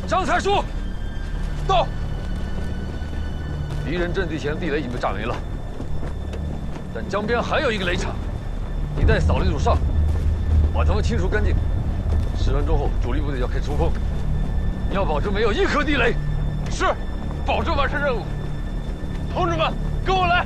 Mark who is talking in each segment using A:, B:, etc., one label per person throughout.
A: 张才叔，到。敌人阵地前的地雷已经被炸没了，但江边还有一个雷场，你带扫雷组上，把他们清除干净。10分钟后，主力部队就要开始冲锋，你要保证没有一颗地雷。是，保证完成任务。同志们，跟我来。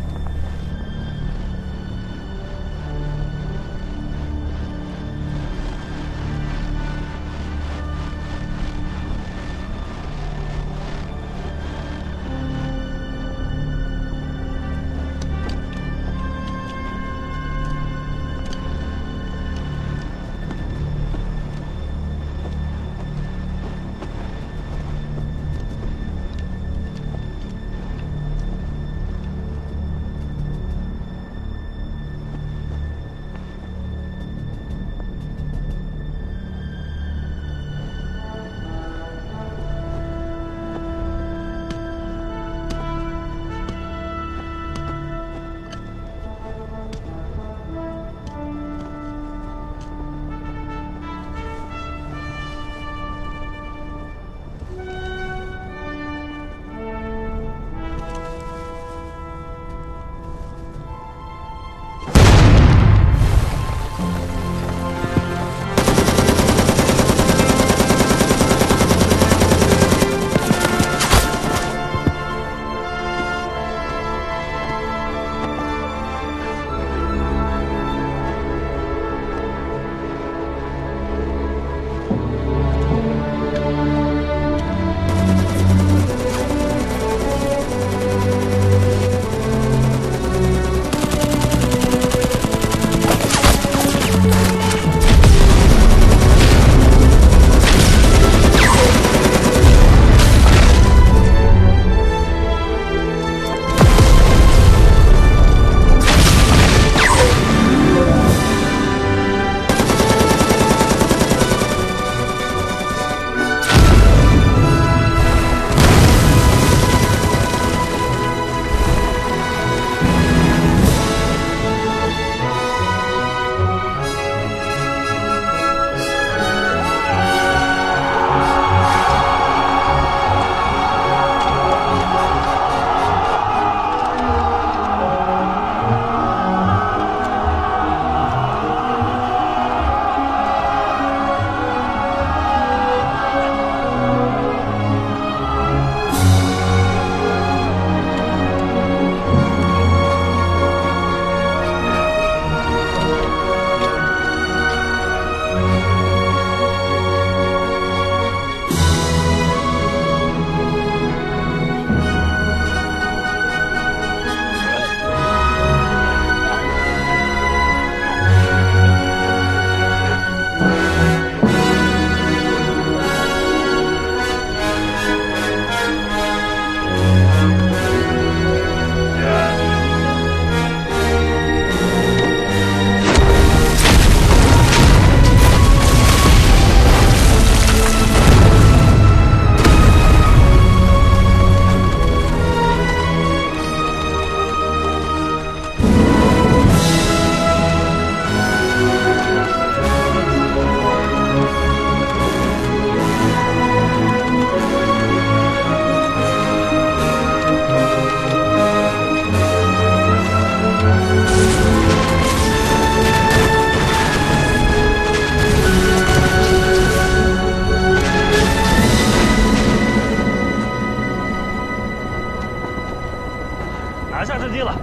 B: 拿下阵地了，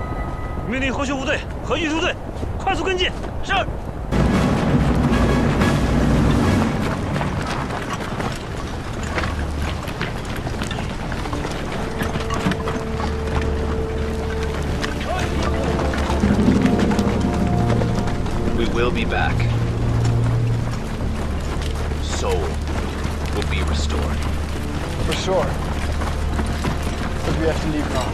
B: 命令后续部队和运输队快速跟进。是。
C: We will be back. Soul will be restored.
D: For sure. But we have to leave now.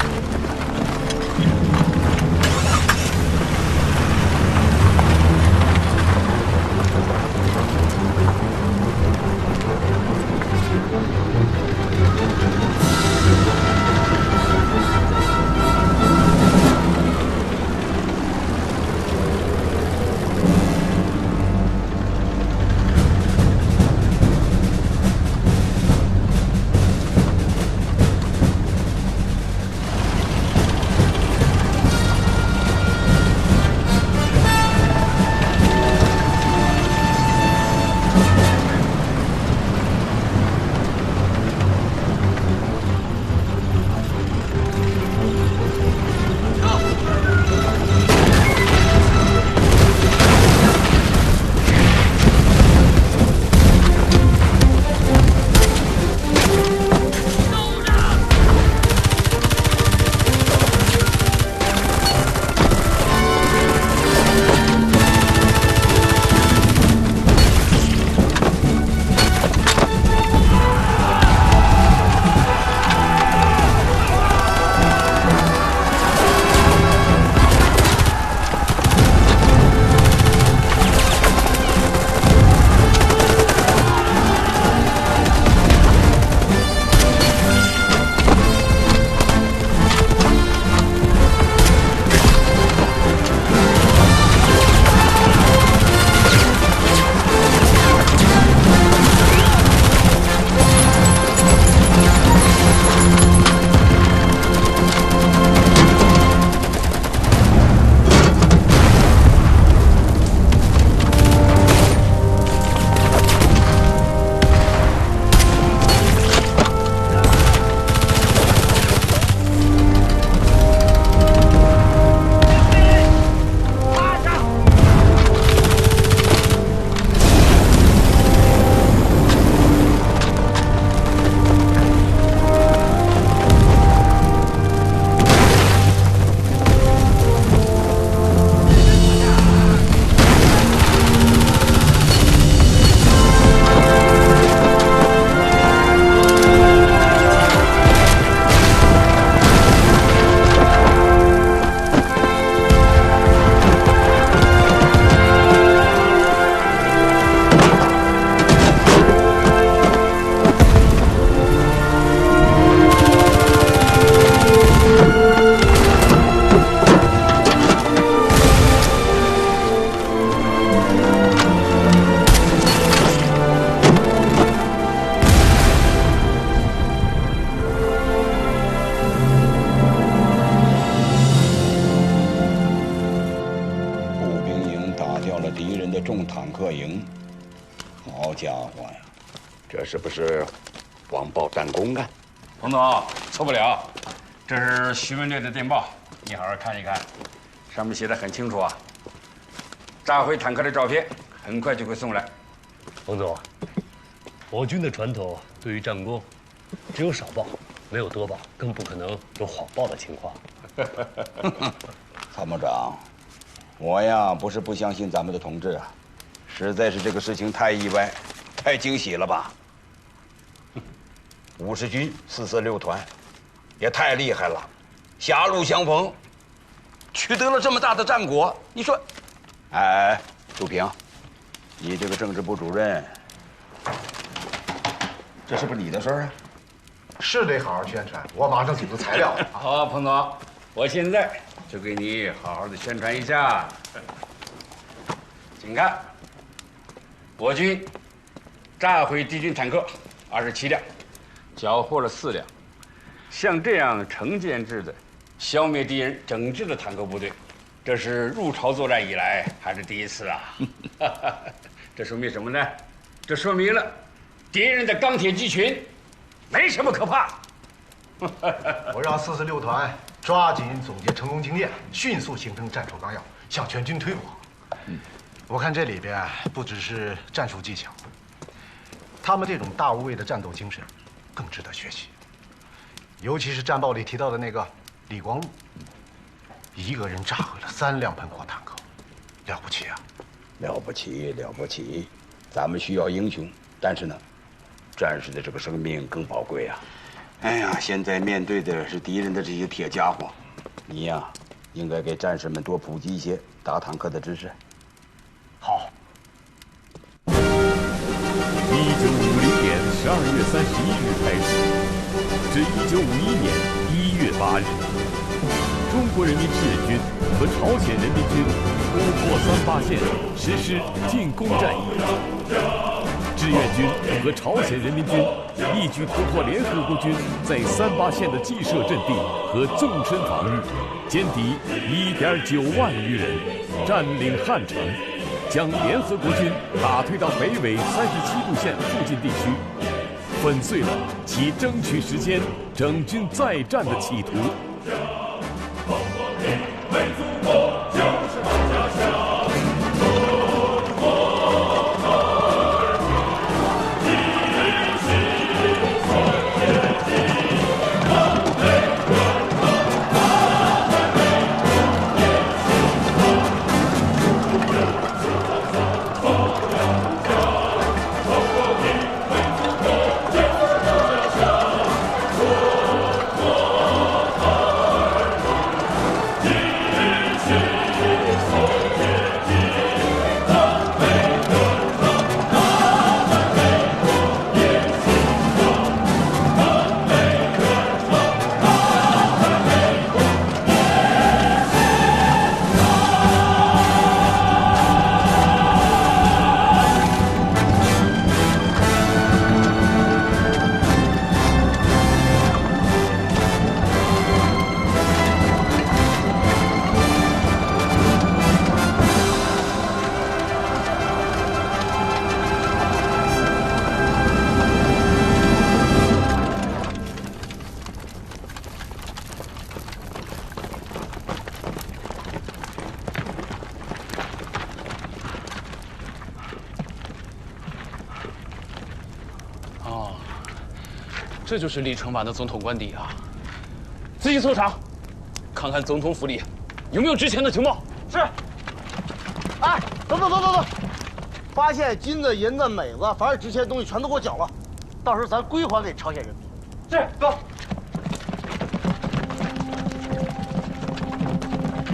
E: 敌人的重坦克营。好家伙呀，这是不是谎报战功啊？
F: 彭总，错不了，这是徐文队的电报，你好好看一看，上面写的很清楚啊。炸毁坦克的照片很快就会送来。
B: 彭总，我军的传统对于战功，只有少报，没有多报，更不可能有谎报的情况。
E: 参谋长，我呀不是不相信咱们的同志啊，实在是这个事情太意外，太惊喜了吧！50军446团，也太厉害了，狭路相逢，取得了这么大的战果。你说，哎，杜平，你这个政治部主任，这是不是你的事儿啊？
G: 是得好好宣传，我马上组织材料。
F: 好，彭总，我现在就给你好好的宣传一下。请看，我军炸毁敌军坦克27辆，缴获了4辆。像这样成建制的消灭敌人整支的坦克部队，这是入朝作战以来还是第一次啊！这说明什么呢？这说明了敌人的钢铁肌群没什么可怕。
G: 我让446团抓紧总结成功经验，迅速形成战术纲要，向全军推广。我看这里边不只是战术技巧，他们这种大无畏的战斗精神更值得学习。尤其是战报里提到的那个李光禄，一个人炸毁了3辆喷火坦克，了不起啊！
E: 了不起，了不起！咱们需要英雄，但是呢，战士的这个生命更宝贵啊！哎呀，现在面对的是敌人的这些铁家伙，你呀，应该给战士们多普及一些打坦克的知识。
B: 好。
H: 1950年12月31日开始，至1951年1月8日，中国人民志愿军和朝鲜人民军突破38线，实施进攻战役。志愿军和朝鲜人民军一举突破联合国军在38线的既设阵地和纵深防御，歼敌1.9万余人，占领汉城。 将联合国军打退到北纬37度线附近地区，粉碎了其争取时间整军再战的企图。
I: 这就是李承晚的总统官邸啊！自己搜查，看看总统府里有没有值钱的情报。
J: 是。哎，走，发现金子、银子、美子，凡是值钱的东西全都给我缴了，到时候咱归还给朝鲜人民。
I: 是，走。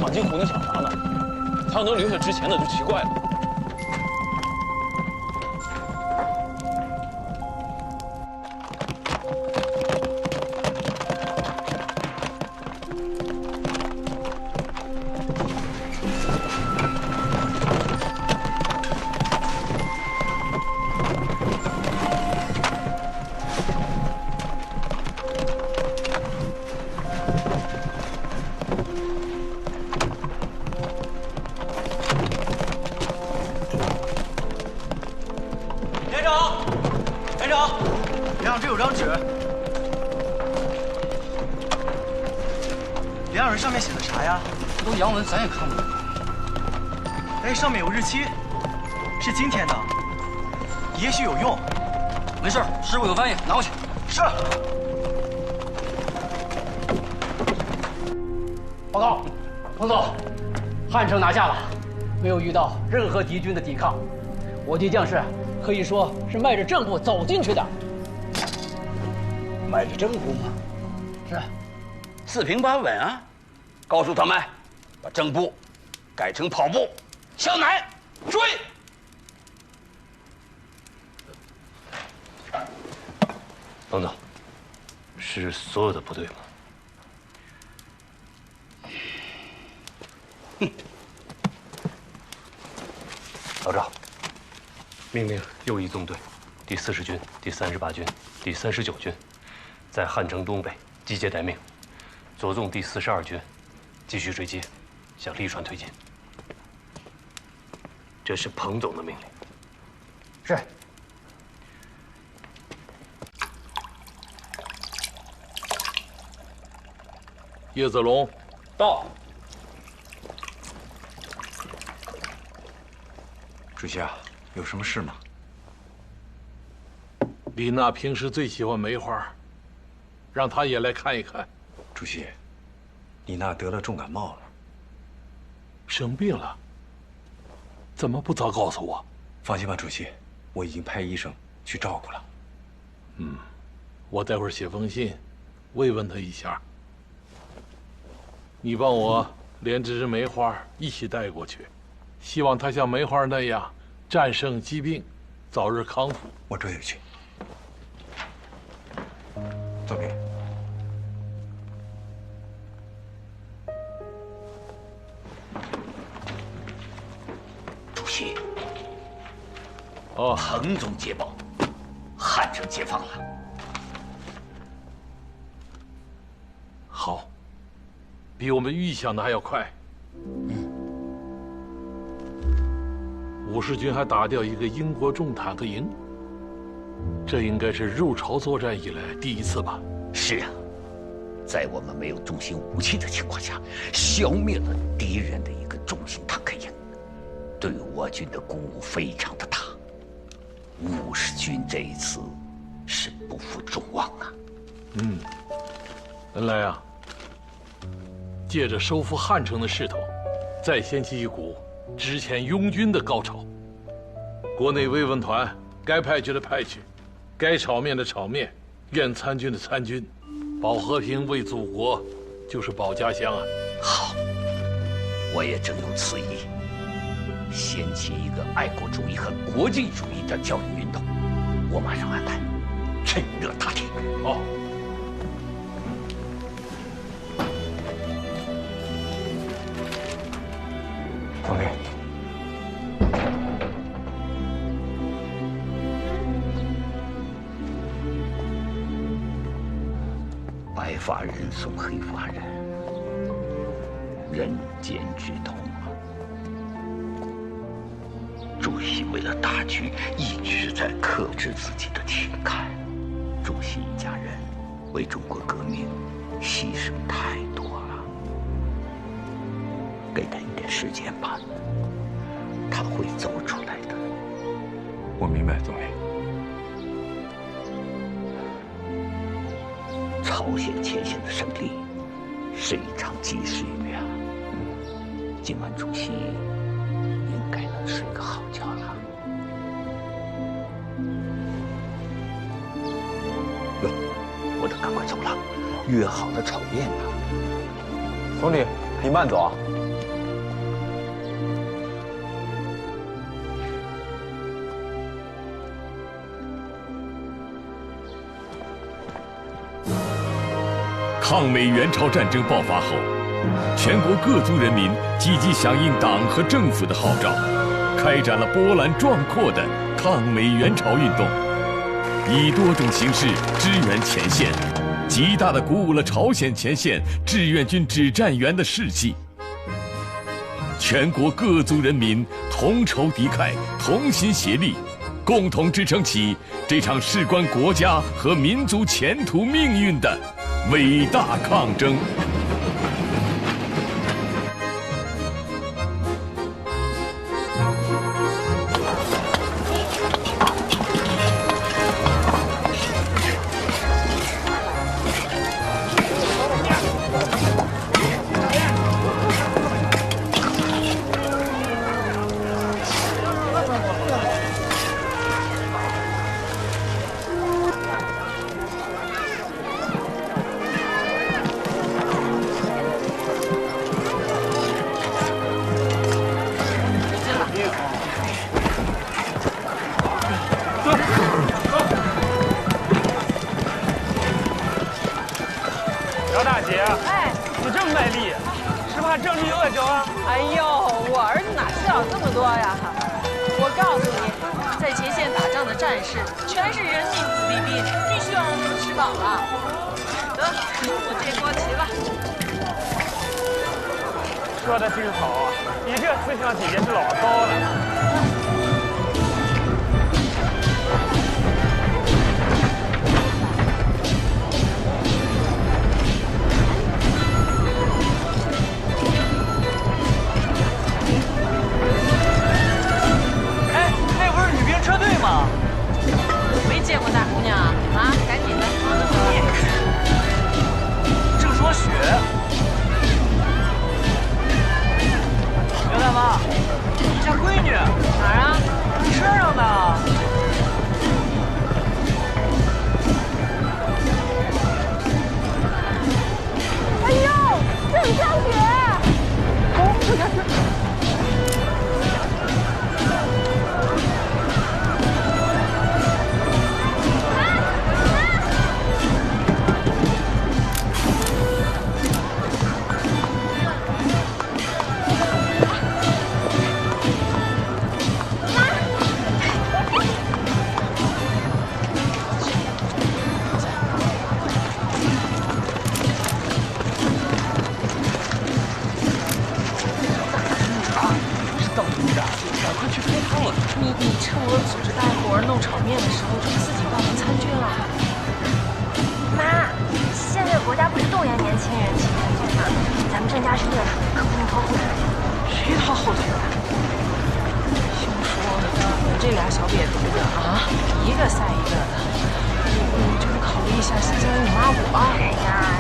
I: 马金虎能想啥呢？他要能留下值钱的就奇怪了。
K: 有张纸，2人上面写的啥呀？
I: 这都洋文，咱也看不懂。
K: 哎，上面有日期，是今天的，也许有用。
I: 没事，师傅有翻译，拿过去。
K: 是。
L: 报告，彭总，汉城拿下了，没有遇到任何敌军的抵抗，我军将士可以说是迈着正步走进去的。
E: 迈着正步吗？
L: 是，
E: 四平八稳啊！告诉他们，把正步改成跑步，向南追。
B: 彭总，是所有的部队吗？老赵，命令右翼纵队第40军、第38军、第39军，在汉城东北集结待命；左纵第42军继续追击，向利川推进。这是彭总的命令。
L: 是。
A: 叶子龙，到。
M: 主席啊，有什么事吗？
A: 李娜平时最喜欢梅花，让她也来看一看。
M: 主席，李娜得了重感冒了，
A: 生病了。怎么不早告诉我？
M: 放心吧，主席，我已经派医生去照顾了。
A: 我待会儿写封信，慰问她一下。你帮我连这枝梅花一起带过去，希望她像梅花那样战胜疾病，早日康复。
M: 我这就去。总理，
E: 主席，
A: 哦，
E: 彭总捷报，汉城解放了。
A: 好，比我们预想的还要快。50军还打掉一个英国重坦克营，这应该是入朝作战以来第一次吧？
E: 是啊，在我们没有重型武器的情况下，消灭了敌人的一个重型坦克营，对我军的鼓舞非常的大。50军这一次是不负众望啊。
A: 恩来啊，借着收复汉城的势头，再掀起一股之前拥军的高潮。国内慰问团该派去的派去，该炒面的炒面，愿参军的参军，保和平为祖国，就是保家乡啊！
E: 好，我也正有此意，掀起一个爱国主义和国际主义的教育运动，我马上安排，趁热打铁。
A: 好。
M: 总理，
E: 白发人送黑发人，人间之痛啊！主席为了大局一直在克制自己的情感，主席一家人为中国革命牺牲太多了，给他一点时间吧，他会走出来的。
M: 我明白，总理。
E: 朝鲜前线的胜利是一场及时雨啊！今晚主席应该能睡个好觉了。哟，我得赶快走了，约好了炒面呢。
D: 总理，你慢走啊。
H: 抗美援朝战争爆发后，全国各族人民积极响应党和政府的号召，开展了波澜壮阔的抗美援朝运动，以多种形式支援前线，极大地鼓舞了朝鲜前线志愿军指战员的士气。全国各族人民同仇敌忾，同心协力，共同支撑起这场事关国家和民族前途命运的伟大抗争。
N: 姚大姐，哎，你这么卖力，是怕郑丽饿着啊？
O: 哎呦，我儿子哪需要这么多呀？我告诉你，在前线打仗的战士全是人民子弟兵，必须要让他们吃饱了。得，我这锅齐了。
N: 说的真好啊，你这思想姐姐是老高了。
K: 车队吗？
O: 没见过大姑娘啊！赶紧的，
K: 郑说雪，刘大妈，你家闺女
O: 哪儿啊？
K: 车上呢。
P: 哎呦，郑小雪！哦，我家是。
O: 你趁我组织大伙儿弄炒面的时候，就自己报名参军了。
P: 妈，现在国家不是动员年轻人去参军吗？咱们郑家是烈士，可不能拖后腿。
O: 谁拖后腿了？听说我这俩小瘪犊子啊，一个赛一个的，你就是考虑一下现在你妈我。
P: 哎呀，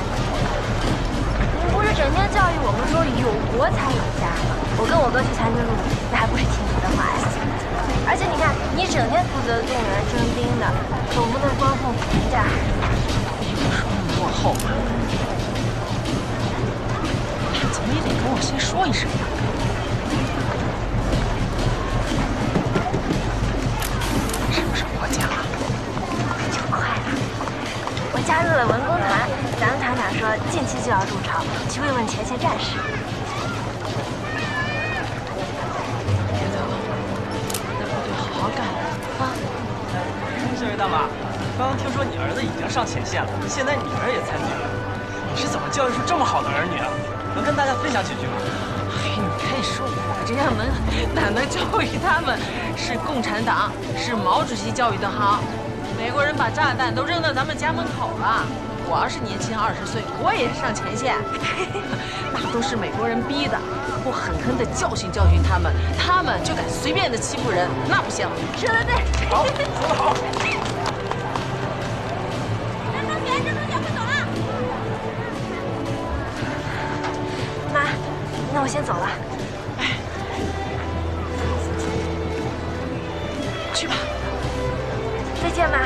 P: 您不是整天教育我们说有国才有家吗？我跟我哥去参军入伍，那还不是听你的话呀？而且你看，你整天负责动员征兵的，总不能光奉评价。
O: 你不说那么落后吧？怎么也得跟我先说一声呀。什么时候获奖啊？
P: 就快了。我加入了文工团，咱们团长说近期就要入朝，去慰问前线战士。
O: 好干啊！
K: 小月大妈，刚刚听说你儿子已经上前线了，现在你儿也参军了，你是怎么教育出这么好的儿女啊？能跟大家分享几句吗？
O: 哎，你看说我这样哪能教育他们？是共产党，是毛主席教育的好。美国人把炸弹都扔到咱们家门口了。我要是年轻20岁，我也上前线。那都是美国人逼的，不狠狠地教训他们，他们就敢随便的欺负人，那不行。
P: 说得对，
K: 好，说得好。
P: 郑同学，快走了。妈，那我先走了。
O: 哎，去吧。
P: 再见，妈。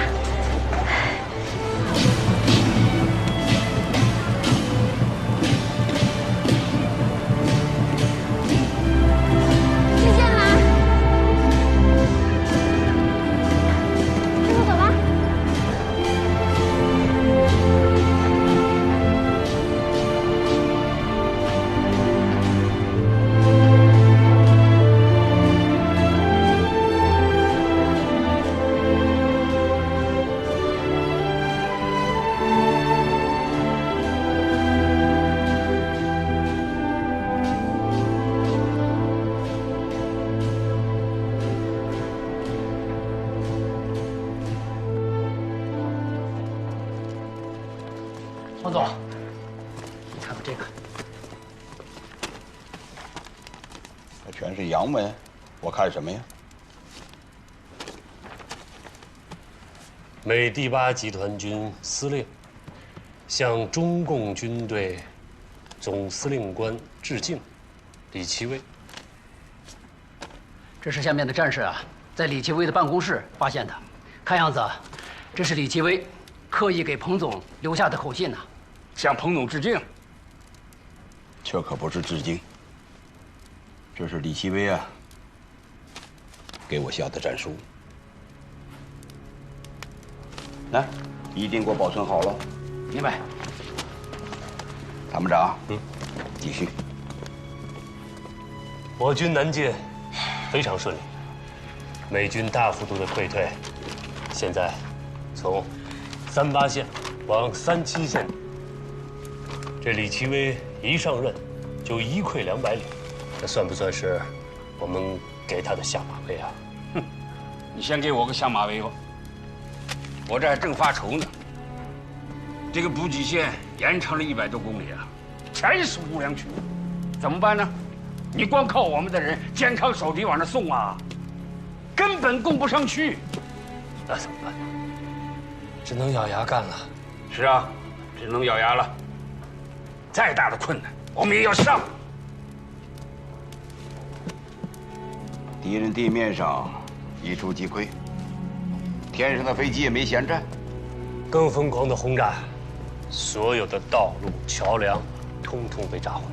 E: 这全是洋文，我看什么呀？
B: 美第8集团军司令向中共军队总司令官致敬，李奇微。
L: 这是下面的战士啊，在李奇微的办公室发现的，看样子，这是李奇微刻意给彭总留下的口信呐，
F: 向彭总致敬。
E: 这可不是致敬，这是李奇微啊给我下的战书。来，一定给我保存好了。
L: 明白。
E: 参谋长，继续。
B: 我军南进非常顺利，美军大幅度的溃退，现在从38线往37线，这李奇微一上任就一溃200里，这算不算是我们给他的下马威啊？
F: 哼，你先给我个下马威吧，我这还正发愁呢。这个补给线延长了100多公里啊，全是无粮区，怎么办呢？你光靠我们的人肩扛手提往那送啊，根本供不上去。
B: 那怎么办？只能咬牙干了。
F: 是啊，只能咬牙了。再大的困难，我们也要上。
E: 敌人地面上一触即溃，天上的飞机也没闲着，
B: 更疯狂的轰炸，所有的道路、桥梁，通通被炸毁了。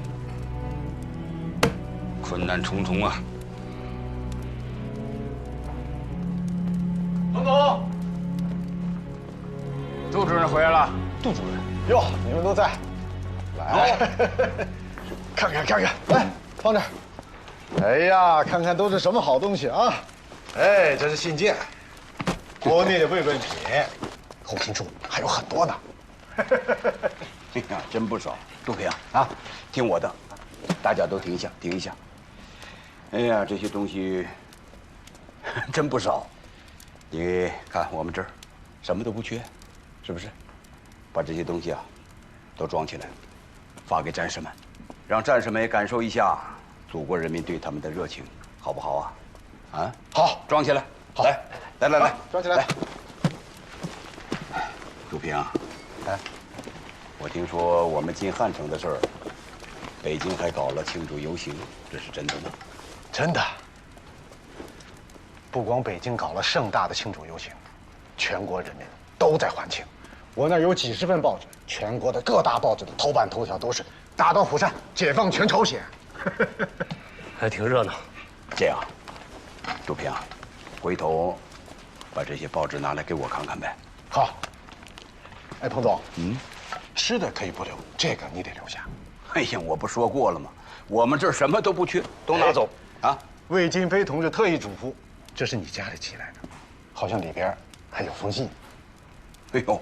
F: 困难重重啊！
J: 彭总，
F: 杜主任回来了。
B: 杜主任，
J: 哟，你们都在，来，看看看看，来放这儿。哎呀，看看都是什么好东西啊！哎，这是信件，国内的慰问品，后勤处还有很多呢。
E: 哎呀，真不少。杜平啊，听我的，大家都停一下，停一下。哎呀，这些东西真不少。你看我们这儿，什么都不缺，是不是？把这些东西啊，都装起来，发给战士们，让战士们也感受一下祖国人民对他们的热情，好不好啊？啊，好，装起来。好，来，
J: 装起来。
E: 杜平，哎，我听说我们进汉城的事儿，北京还搞了庆祝游行，这是真的吗？
J: 真的。不光北京搞了盛大的庆祝游行，全国人民都在欢庆。我那儿有几十份报纸，全国的各大报纸的头版头条都是“打到釜山，解放全朝鲜”，
B: 还挺热闹。
E: 这样，杜平，回头把这些报纸拿来给我看看呗。
J: 好。哎，彭总，吃的可以不留，这个你得留下。
E: 哎呀，我不说过了吗？我们这儿什么都不缺，都拿走啊！
J: 魏金飞同志特意嘱咐，这是你家里寄来的，好像里边还有封信。
E: 哎呦，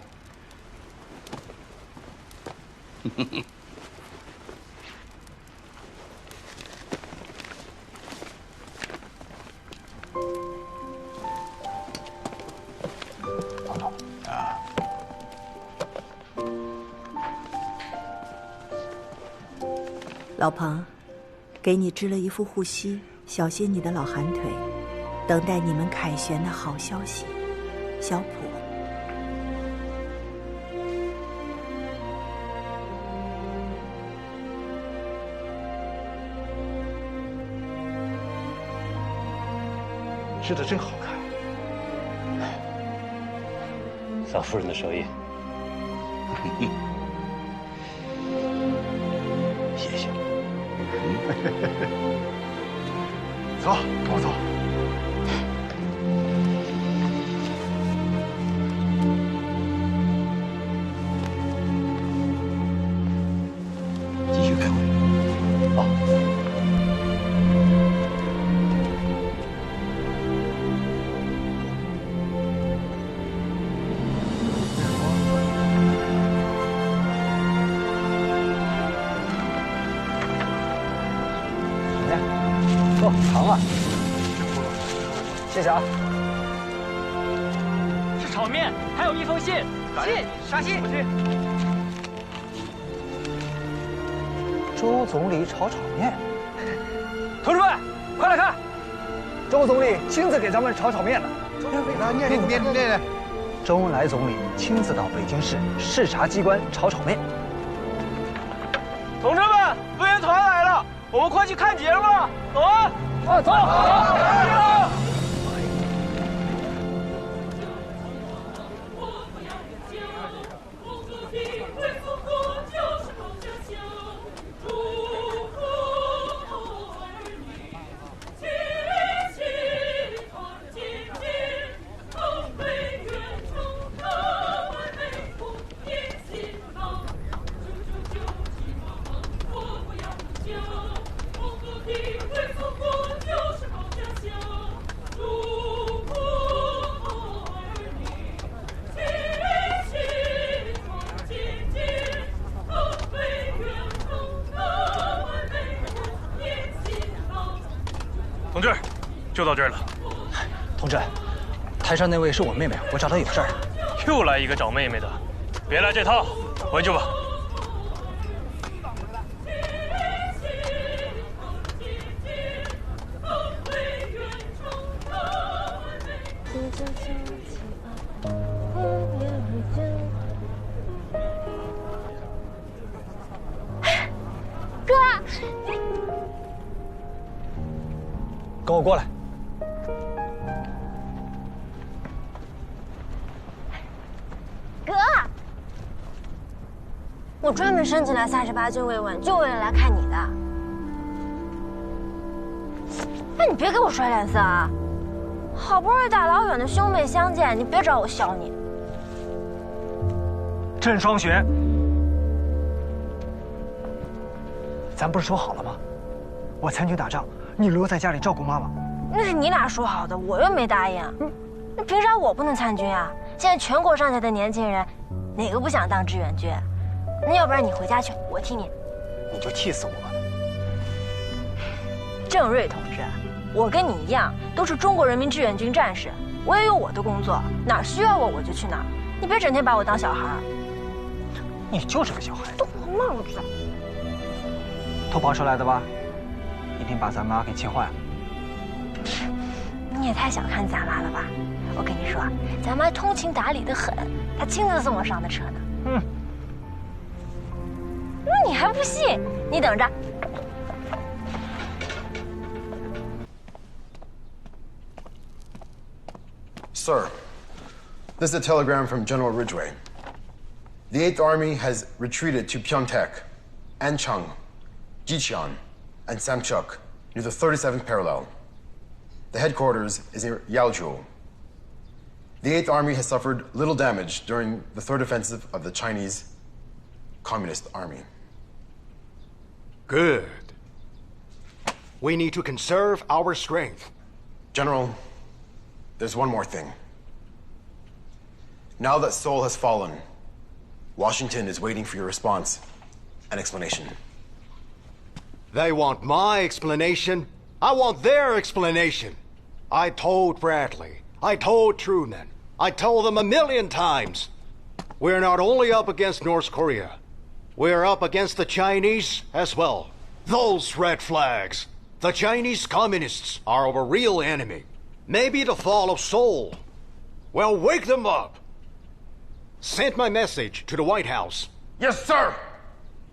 Q: 老彭，给你织了一副护膝，小心你的老寒腿。等待你们凯旋的好消息，小普。
J: 织得真好看。
B: 嫂夫人的手艺。
E: 谢谢。
J: 走，跟我走。
E: 继续开会。
J: 好。
K: 糖啊，谢谢啊。是炒面，还有一封信。信，啥信？
R: 周总理炒面，
N: 同志们，快来看，周总理亲自给咱们炒面了。
D: 念。周恩来总理亲自到北京市视察机关炒面。
N: 同志们，委员团来了，我们快去看节目，走啊！走！
I: 同志，就到这儿了。
D: 同志，台上那位是我妹妹，我找她有事儿。
I: 又来一个找妹妹的，别来这套，回去吧。
P: 哥，
D: 跟我过来。
P: 哥，我专门申请来38军慰问，就为了来看你的。哎，你别给我甩脸色啊！好不容易大老远的兄妹相见，你别找我削你。
D: 郑双雪，咱不是说好了吗？我参军打仗，你留在家里照顾妈妈。
P: 那是你俩说好的，我又没答应。那凭啥我不能参军啊？现在全国上下的年轻人，哪个不想当志愿军？那要不然你回家去，我替你。
D: 你就气死我吧。
P: 郑瑞同志，我跟你一样，都是中国人民志愿军战士，我也有我的工作，哪儿需要我就去哪儿。你别整天把我当小孩。
D: 你就是个小孩。
P: 都我帽子。
D: 偷跑出来的吧？一定把咱妈给气坏了。
P: 你也太想看咱妈了吧？我跟你说，咱妈通情达理的很，她亲自送我上的车呢。那你还不信？你等着。
R: Sir, this is a telegram from General Ridgway. The 8th Army has retreated to Pyeongtaek, Anchang, Jicheon, and Samchuk near the 37th parallel. The headquarters is near Yaojiu. The 8th Army has suffered little damage during the third offensive of the Chinese Communist Army.
G: Good. We need to conserve our strength.
R: General, there's one more thing. Now that Seoul has fallen, Washington is waiting for your response and explanation.
G: They want my explanation. I want their explanation. I told Bradley. I told Truman. I told them 1,000,000 times. We're not only up against North Korea. We're up against the Chinese as well. Those red flags. The Chinese communists are our real enemy. Maybe the fall of Seoul. Well, wake them up. Send my message to the White House.
R: Yes, sir!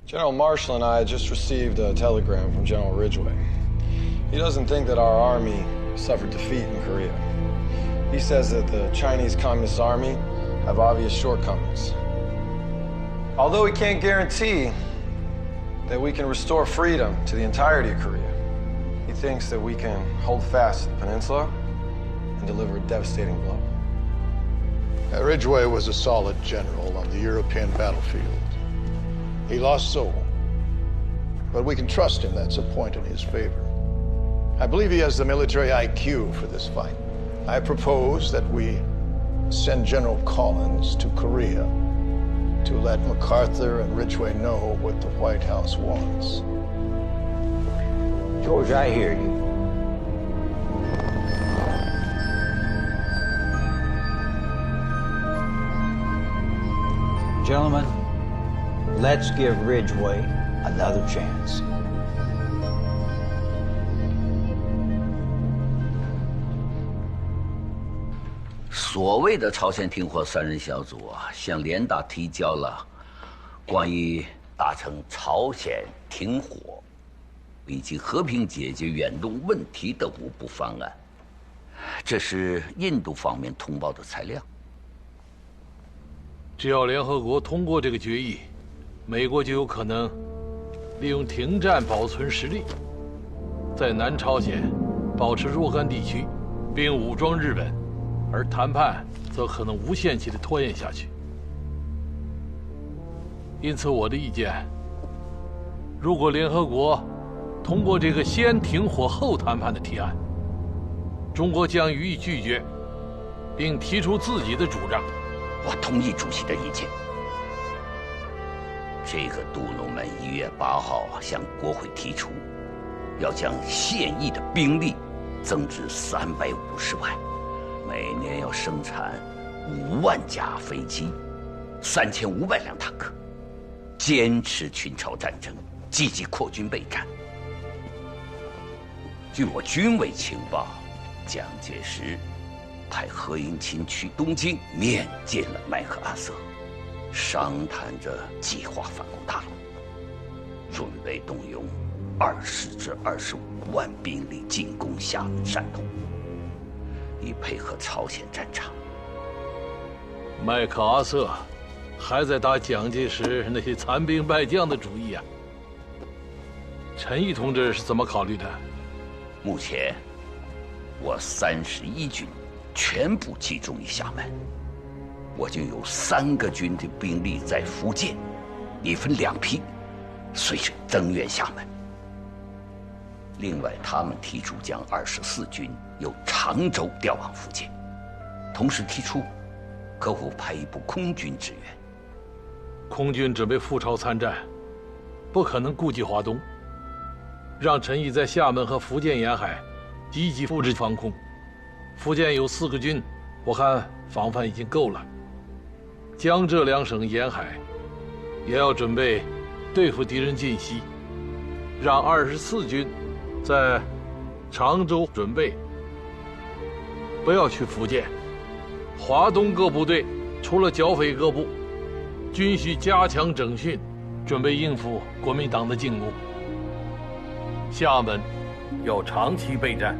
J: General Marshall and I just received a telegram from General Ridgway. He doesn't think that our army suffered defeat in Korea. He says that the Chinese Communist Army have obvious shortcomings. Although he can't guarantee that we can restore freedom to the entirety of Korea, he thinks that we can hold fast to the peninsula and deliver a devastating blow.
S: Ridgway was a solid general on the European battlefield. He lost Seoul, but we can trust him. That's a point in his favor. I believe he has the military IQ for this fight. I propose that we send General Collins to Korea to let MacArthur and Ridgway know what the White House wants.
E: George, I hear you.
T: Gentlemen, let's give Ridgway another chance. 所谓的朝鲜停火3人小组啊，向联大提交了关于达成朝鲜停火以及和平解决远东问题的5步方案。这是印度方面通报的材料。
U: 只要联合国通过这个决议，美国就有可能利用停战保存实力，在南朝鲜保持若干地区，并武装日本，而谈判则可能无限期的拖延下去。因此，我的意见，如果联合国通过这个先停火后谈判的提案，中国将予以拒绝，并提出自己的主张。
T: 我同意主席的意见。这个杜鲁门1月8号向国会提出，要将现役的兵力增至350万，每年要生产5万架飞机，3500辆坦克，坚持群朝战争，积极扩军备战。据我军委情报，蒋介石派何应钦去东京面见了麦克阿瑟，商谈着计划反攻大陆，准备动用20至25万兵力进攻厦门、山东，以配合朝鲜战场。
U: 麦克阿瑟还在打蒋介石那些残兵败将的主意啊。陈毅同志是怎么考虑的？
T: 目前，我31军全部集中于厦门，我就有3个军的兵力在福建，一分2批，随时增援厦门。另外，他们提出将24军由常州调往福建，同时提出可否派一部空军支援。
U: 空军准备赴朝参战，不可能顾及华东。让陈毅在厦门和福建沿海积极布置防空。福建有4个军，我看防范已经够了。江浙2省沿海也要准备对付敌人进西，让24军在常州准备，不要去福建。华东各部队除了剿匪各部，均需加强整训，准备应付国民党的进攻。厦门要长期备战。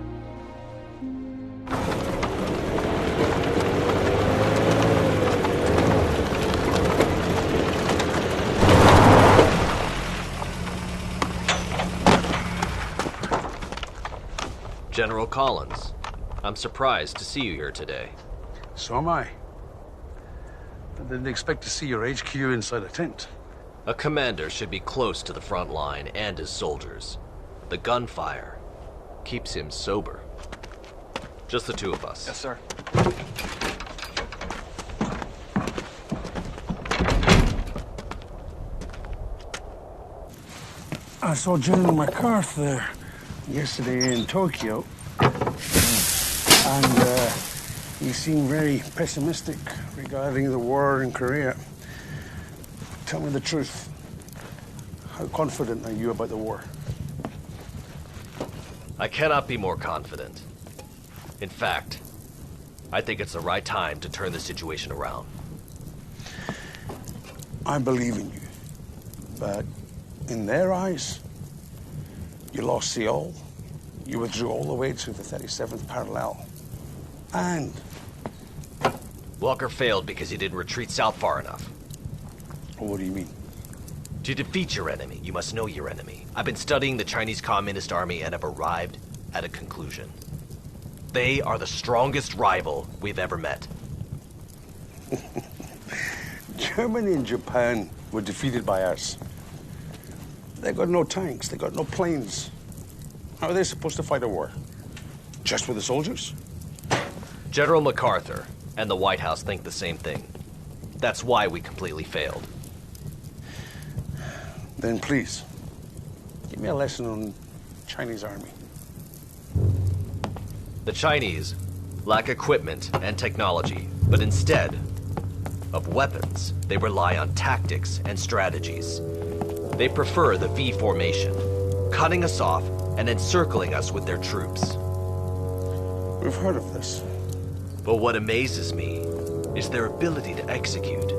V: General Collins, I'm surprised to see you here today.
W: So am I. I didn't expect to see your HQ inside a tent.
V: A commander should be close to the front line and his soldiers. The gunfire keeps him sober. Just the 2 of us.
W: Yes, sir. I saw General MacArthur yesterday in Tokyo, and he seemed very pessimistic regarding the war in Korea. Tell me the truth. How confident are you about the war?
V: I cannot be more confident. In fact, I think it's the right time to turn the situation around.
W: I believe in you, but in their eyes, you lost Seoul, you withdrew all the way to the 37th parallel, and...
V: Walker failed because he didn't retreat south far enough.
W: What do you mean?
V: To defeat your enemy, you must know your enemy. I've been studying the Chinese Communist Army and have arrived at a conclusion. They are the strongest rival we've ever met.
W: Germany and Japan were defeated by us. They got no tanks, they got no planes. How are they supposed to fight a war? Just with the soldiers?
V: General MacArthur and the White House think the same thing. That's why we completely failed.
W: Then please, give me a lesson on Chinese army.
V: The Chinese lack equipment and technology, but instead of weapons, they rely on tactics and strategies. They prefer the V formation, cutting us off and encircling us with their troops.
W: We've heard of this.
V: But what amazes me is their ability to execute.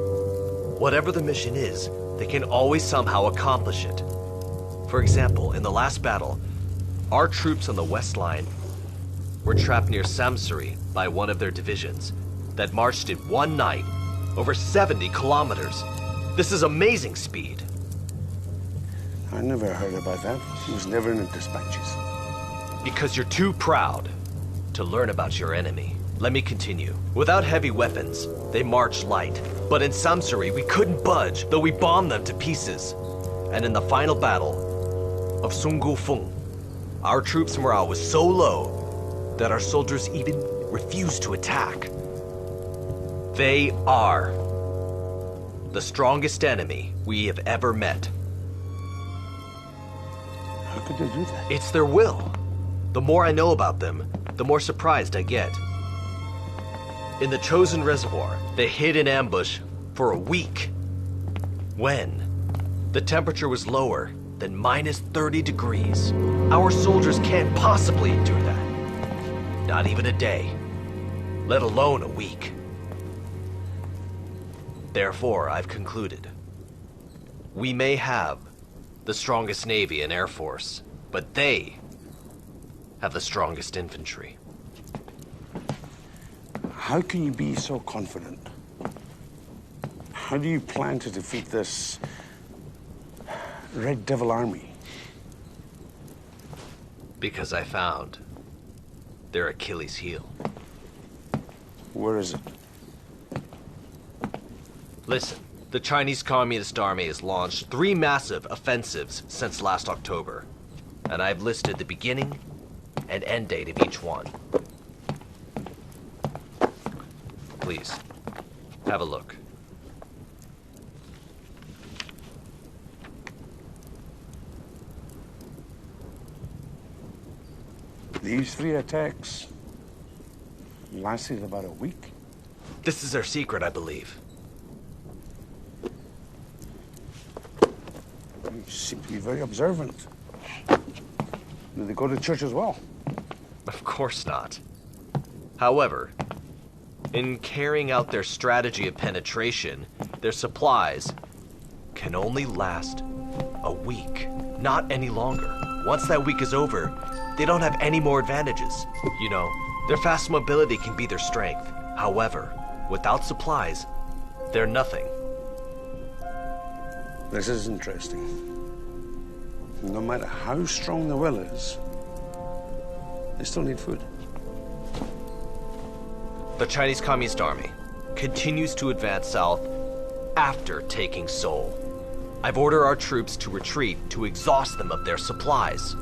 V: Whatever the mission is, they can always somehow accomplish it. For example, in the last battle, our troops on the West Line were trapped near Samsuri by one of their divisions that marched in one night over 70 kilometers. This is amazing speed.
W: I never heard about that. It was never in the dispatches.
V: Because you're too proud to learn about your enemy. Let me continue. Without heavy weapons, they marched light. But in Samsuri, we couldn't budge, though we bombed them to pieces. And in the final battle of Sun Gufeng, our troops' morale was so low that our soldiers even refused to attack. They are the strongest enemy we have ever met.
W: How could they do that?
V: It's their will. The more I know about them, the more surprised I get. In the Chosen Reservoir, they hid in ambush for a week. When the temperature was lower than minus 30 degrees. Our soldiers can't possibly do that. Not even a day, let alone a week. Therefore, I've concluded. We may have the strongest Navy and Air Force, but they have the strongest infantry.
W: How can you be so confident? How do you plan to defeat this Red Devil army?
V: Because I found their Achilles heel.
W: Where is it?
V: Listen, the Chinese Communist Army has launched 3 massive offensives since last October, and I've listed the beginning and end date of each one. Please, have a look.
W: These 3 attacks lasted about a week?
V: This is their secret, I believe.
W: You seem to be very observant. Do they go to church as well?
V: Of course not. However, in carrying out their strategy of penetration, their supplies can only last a week, not any longer. Once that week is over, they don't have any more advantages. You know, their fast mobility can be their strength. However, without supplies, they're nothing.
W: This is interesting. No matter how strong the will is, they still need food.
V: The Chinese Communist Army continues to advance south after taking Seoul. I've ordered our troops to retreat to exhaust them of their supplies.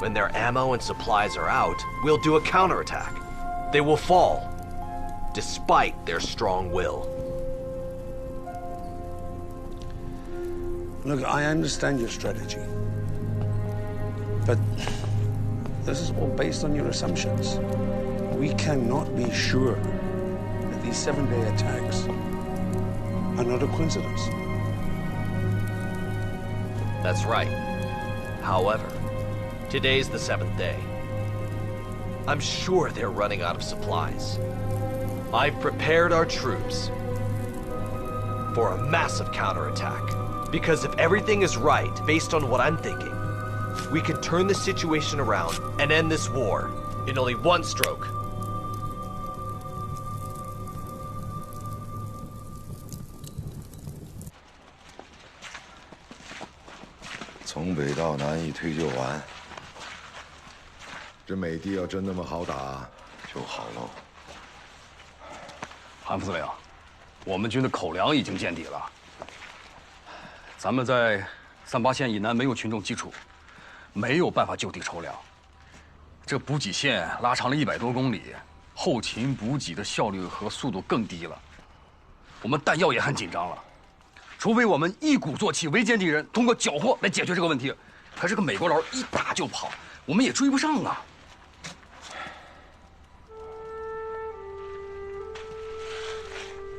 V: When their ammo and supplies are out, we'll do a counterattack. They will fall, despite their strong will.
W: Look, I understand your strategy. But this is all based on your assumptions. We cannot be sure that these 7-day attacks are not a coincidence.
V: That's right. However, today's the 7th day. I'm sure they're running out of supplies. I've prepared our troops for a massive counterattack. Because if everything is right, based on what I'm thinking, we can turn the situation around and end this war in only one stroke.
R: 从北到南一推就完。这美帝要真那么好打，就好喽。
I: 韩副司令，我们军的口粮已经见底了。咱们在38线以南没有群众基础，没有办法就地筹粮。这补给线拉长了100多公里，后勤补给的效率和速度更低了。我们弹药也很紧张了。 除非我们一鼓作气围歼敌人，通过缴获来解决这个问题，可是个美国佬一打就跑，我们也追不上啊！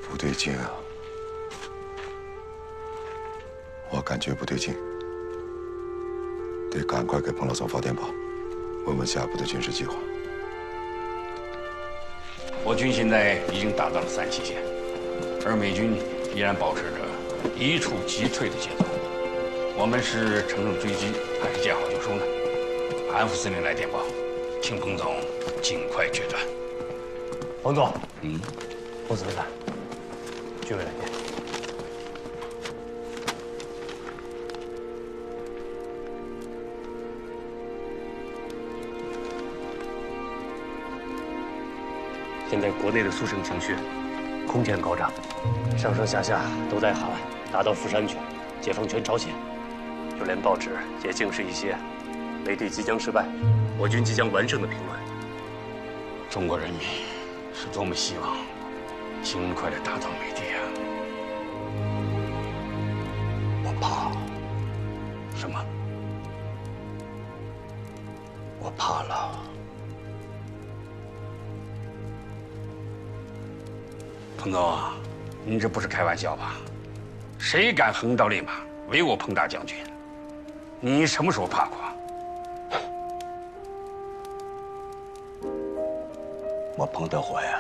R: 不对劲啊！我感觉不对劲，得赶快给彭老总发电报，问问下一步的军事计划。
F: 我军现在已经达到了37线，而美军依然保持着一触即退的节奏。我们是乘胜追击，还是见好就收呢？韩副司令来电报，请彭总尽快决断。
B: 彭总，彭司令，军委来电。现在国内的肃清情绪空前高涨，上上下下都在喊打到釜山去，解放全朝鲜，就连报纸也尽是一些美帝即将失败，我军即将完胜的评论。
F: 中国人民是多么希望尽快的打倒美帝啊！
E: 我怕。
F: 什么？
E: 我怕了。
F: 彭总啊，您这不是开玩笑吧？谁敢横刀立马唯我彭大将军？你什么时候怕过？
E: 我彭德怀呀，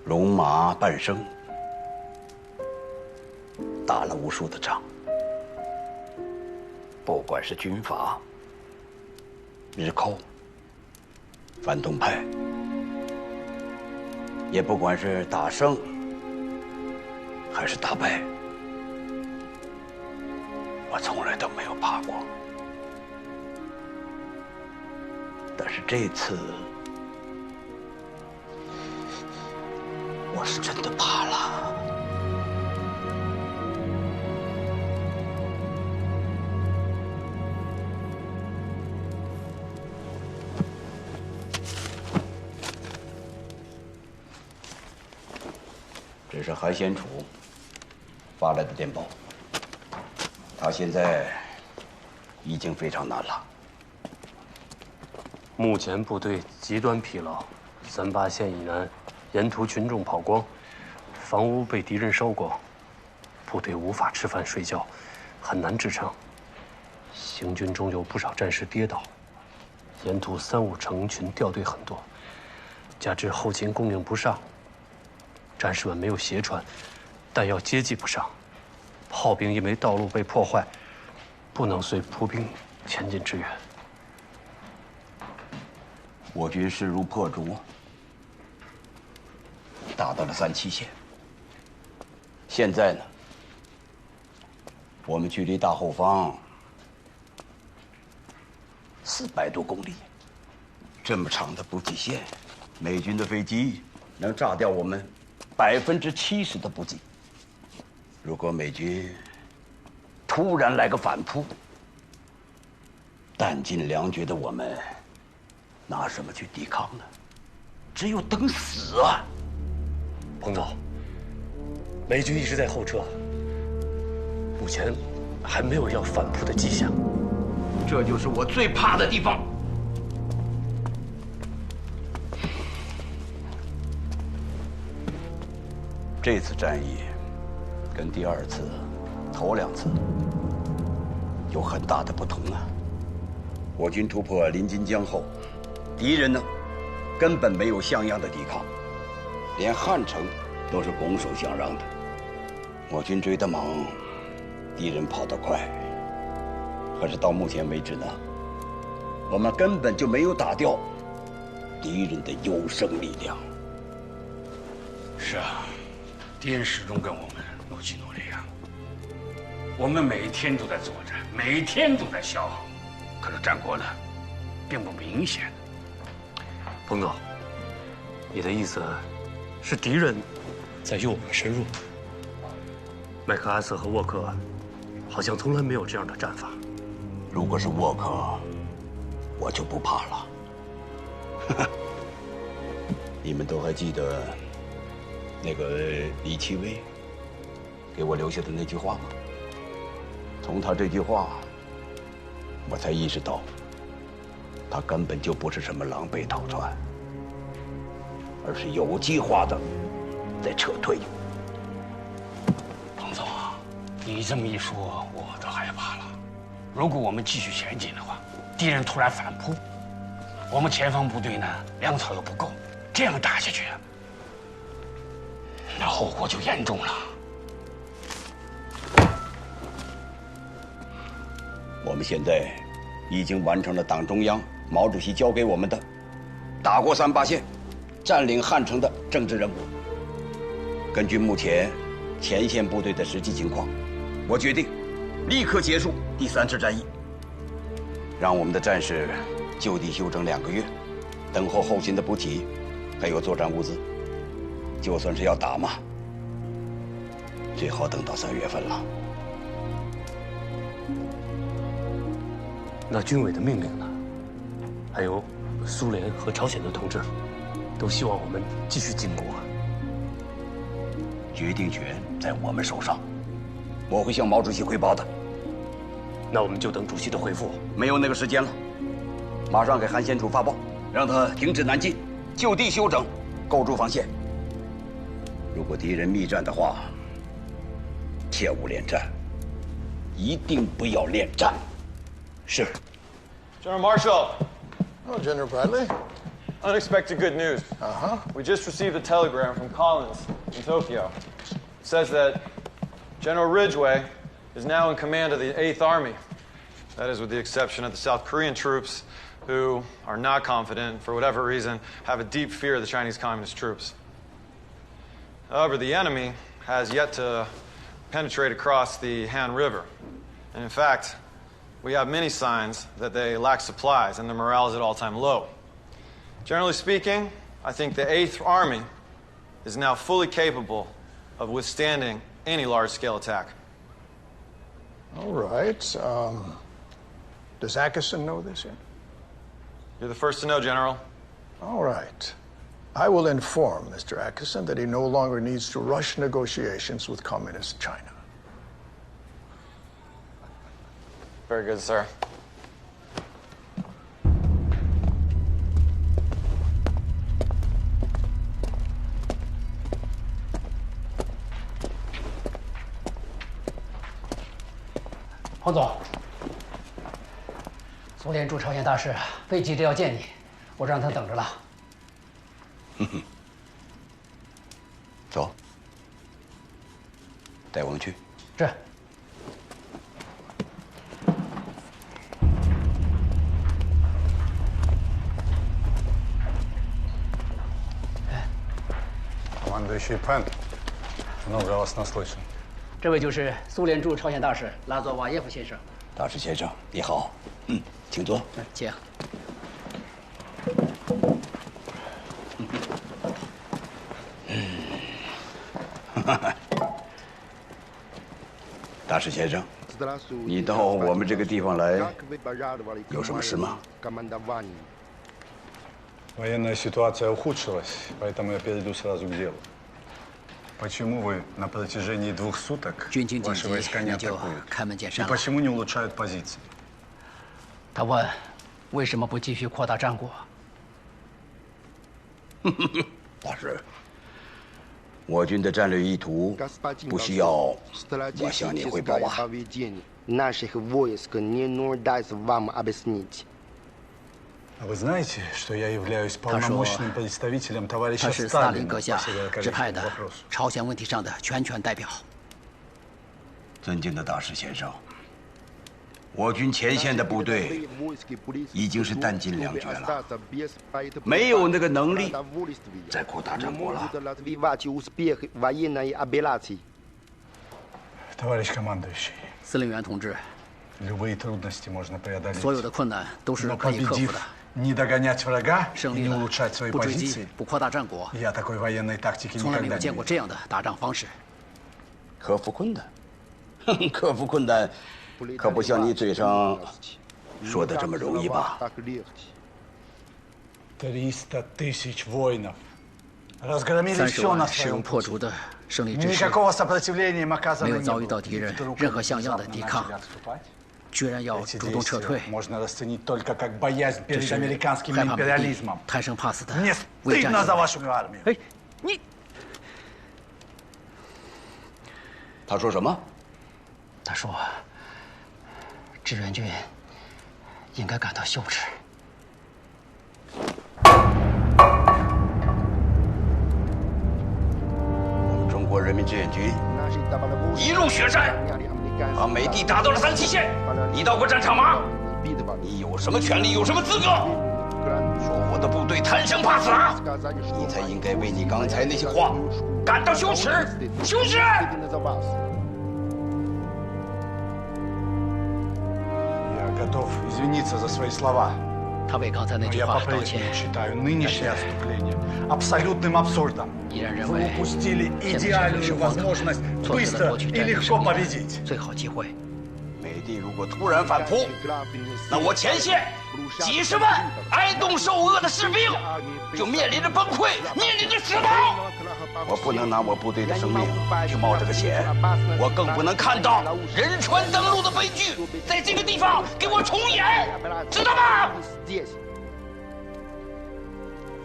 E: 戎马半生，打了无数的仗，不管是军阀、日寇、反动派。也不管是打胜还是打败，我从来都没有怕过。但是这次，我是真的怕了。这是韩先楚发来的电报，他现在已经非常难了。
B: 目前部队极端疲劳，38线以南沿途群众跑光，房屋被敌人烧光，部队无法吃饭睡觉，很难支撑。行军中有不少战士跌倒，沿途3、5成群掉队很多，加之后勤供应不上。战士们没有鞋穿，弹药接济不上，炮兵因为道路被破坏，不能随步兵前进支援。
E: 我军势如破竹，打到了37线。现在呢，我们距离大后方400多公里，这么长的补给线，美军的飞机能炸掉我们70%的补给。如果美军突然来个反扑，弹尽粮绝的我们，拿什么去抵抗呢？只有等死啊！
B: 彭总，美军一直在后撤，目前还没有要反扑的迹象。
E: 这就是我最怕的地方。这次战役跟第2次、头2次有很大的不同啊！我军突破临津江后，敌人呢根本没有像样的抵抗，连汉城都是拱手相让的。我军追得猛，敌人跑得快，可是到目前为止呢，我们根本就没有打掉敌人的优胜力量。
F: 是啊。敌人始终跟我们怒气努力啊！我们每天都在作战，每天都在消耗，可是战果呢，并不明显。
B: 彭总，你的意思是敌人在诱我们深入？麦克阿瑟和沃克好像从来没有这样的战法。
E: 如果是沃克，我就不怕了。你们都还记得那个李奇微给我留下的那句话吗？从他这句话，我才意识到，他根本就不是什么狼狈逃窜，而是有计划的在撤退。
F: 彭总，你这么一说，我都害怕了。如果我们继续前进的话，敌人突然反扑，我们前方部队呢粮草又不够，这样打下去，那后果就严重了。
E: 我们现在已经完成了党中央、毛主席交给我们的打过3-8线、占领汉城的政治任务。根据目前前线部队的实际情况，我决定立刻结束第3次战役，让我们的战士就地休整2个月，等候后勤的补给，还有作战物资。就算是要打嘛，最好等到3月份了。
B: 那军委的命令呢？还有苏联和朝鲜的同志，都希望我们继续进攻啊。
E: 决定权在我们手上，我会向毛主席汇报的。
B: 那我们就等主席的回复。
E: 没有那个时间了，马上给韩先楚发报，让他停止南进，就地休整，构筑防线。如果敌人密战的话，切勿恋战，一定不要恋战。是。
A: General Marshall.
S: Oh, General Bradley.
A: Unexpected good news. We just received a telegram from Collins in Tokyo. It says that General Ridgway is now in command of the 8th Army. That is with the exception of the South Korean troops, who are not confident, for whatever reason, have a deep fear of the Chinese Communist troops. However, the enemy has yet to penetrate across the Han River. And in fact, we have many signs that they lack supplies and their morale is at all-time low. Generally speaking, I think the 8th Army is now fully capable of withstanding any large-scale attack.
S: All right. Does Atkinson know this yet?
A: You're the first to know, General.
S: All right. I will inform Mr. Atkinson that he no longer needs to rush negotiations with Communist China.
A: Very good, sir.
L: “彭总，苏联驻朝鲜大使非急着要见你，我让他等着了。”
E: 走，带我们去。
L: 是。
C: Командующий Пен, много вас наслышан.
L: 这位就是苏联驻朝鲜大使拉佐瓦耶夫先生。
E: 大使先生，你好。请坐。
L: 请。
E: 大使先生，你到我们这个地方来，有什么事吗？
C: Военная ситуация ухудшилась, поэтому я перейду сразу к делу. Почему вы на протяжении 2 суток ваши войска не атакуют? И почему не улучшают позиции?
L: 他问，为什么不继续扩大战果？
E: 大使，我军的战略意图不需要我向你汇报啊。
M: наших войск не нуждается вам объяснить.
C: А вы знаете, что я являюсь полномочным представителем товарища
L: 他是斯大林
C: Сталина
L: 阁
C: по
L: 下指派
C: северокорейскому
L: 的
C: вопросу?
L: 朝鲜问题上的全权代表。
E: 尊敬的大使先生，我军前线的部队已经是弹尽粮绝了，没有那个能力再扩大战果了。
C: Товарищ командующий,
L: 司令员同志，
C: любые трудности можно преодолеть.
L: 所有的困难都是
C: Но
L: 可以克服
C: победив
L: 的。
C: не догонять врага
L: 胜
C: и
L: 利
C: не
L: 了，
C: улучшать свои
L: 不追击
C: позиции,
L: 不扩大战果，
C: я такой военной тактики
L: 从来没有
C: никогда
L: 见
C: не
L: 过
C: видел.
L: 这样的打仗方式。
E: 克服困难，克服困难，可不像你嘴上说的这么容易吧？
C: 300 000 воинов. Разгромили
L: 30
C: все на
L: 万势
C: своем
L: 如破
C: пути.
L: 竹的胜利之时，
C: Никакого сопротивления им
L: 没
C: оказано
L: 有
C: не
L: 遭遇
C: было.
L: 到敌人
C: Вдруг
L: 任何
C: они
L: 像样的
C: внезапно
L: 抵
C: начали
L: 抗，
C: отступать.
L: 居然要
C: Эти
L: 主动撤
C: действия
L: 退，
C: можно расценить только как боязнь
L: 这
C: перед
L: 是
C: американским
L: 害怕美帝
C: империализмом.
L: 贪生怕死的
C: Мне
L: 为战
C: стыдно
L: 行
C: за
L: 为。
C: вашу армию.
L: 哎，你
E: 他说什么？
L: 他说，志愿军应该感到羞耻。
E: 志愿军一路雪山，把美帝打到了3七线。你到过战场吗？你有什么权利？有什么资格说我的部队贪生怕死啊？你才应该为你刚才那些话感到羞耻！羞耻！
C: Готов извиниться за свои слова.
L: 他为刚才那句话道歉。
C: считаю нынешнее отступление абсолютным абсурдом. Вы упустили идеальную возможность быстро и легко победить.
L: 最好机会。
E: 美帝如果突然反扑，那我前线几十万挨冻受饿的士兵就面临着崩溃，面临着死亡。我不能拿我部队的生命去冒这个险，我更不能看到仁川登陆的悲剧在这个地方给我重演，知道吗？